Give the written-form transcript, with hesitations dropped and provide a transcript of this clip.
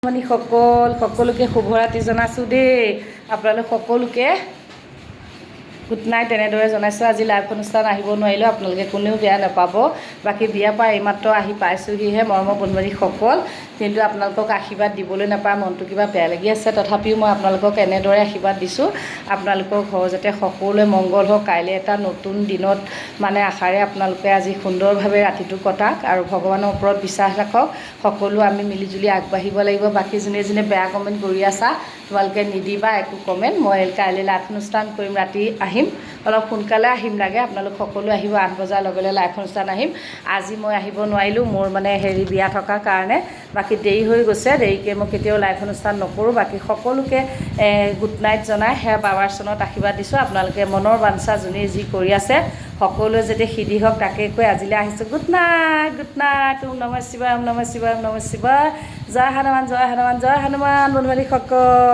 সকলোকে শুভৰাত্ৰি জনাইছোঁ দেই। আপোনালোক সকলোকে গুড নাইট তেনেদৰে জনাইছোঁ। আজি লাইভ অনুষ্ঠান আহিব নোৱাৰিলেও আপোনালোকে কোনেও বেয়া নাপাব। বাকী বিয়াৰ পৰা এইমাত্ৰ আহি পাইছোঁহিহে মৰমৰ বন্ধুবান্ধৱীসকল, কিন্তু আপোনালোকক আশীৰ্বাদ দিবলৈ নাপায় মনটো কিবা বেয়া লাগি আছে। তথাপিও মই আপোনালোকক এনেদৰে আশীৰ্বাদ দিছোঁ, আপোনালোকৰ ঘৰ যাতে সকলোৱে মংগল হওক। কাইলৈ এটা নতুন দিনত আশাৰে আপোনালোকে আজি সুন্দৰভাৱে ৰাতিটো কটাওক আৰু ভগৱানৰ ওপৰত বিশ্বাস ৰাখক। সকলো আমি মিলিজুলি আগবাঢ়িব লাগিব। বাকী যোনে যোনে বেয়া কমেণ্ট কৰি আছা তোমালোকে নিদিবা একো কমেণ্ট। মই কাইলৈ লাইভ অনুষ্ঠান কৰিম, ৰাতি আহিম, অলপ সোনকালে আহিম লাগে। আপোনালোক সকলো আহিব, 8 বজাৰ লগে লগে লাইভ অনুষ্ঠান আহিম। আজি মই আহিব নোৱাৰিলোঁ, মোৰ বিয়া থকাৰ কাৰণে। বাকী দেৰি হৈ গৈছে, দেৰিকৈ মই কেতিয়াও লাইভ অনুষ্ঠান নকৰোঁ। বাকী সকলোকে গুড নাইট জনাই সেয়া বাবাৰ চৰণত আশীৰ্বাদ দিছোঁ। আপোনালোকে মনৰ বাঞ্ছা যোনে যি কৰি আছে সকলোৱে যাতে সিদ্ধি হওক তাকে কৈ আজিলৈ আহিছোঁ। Good night, good night. ওম নমঃ শিৱায়, ওম নমঃ শিৱায়, ওম নমঃ শিৱায়। জয় হনুমান, জয় হনুমান, জয় হনুমান বন্ধু বান্ধৱীসকল।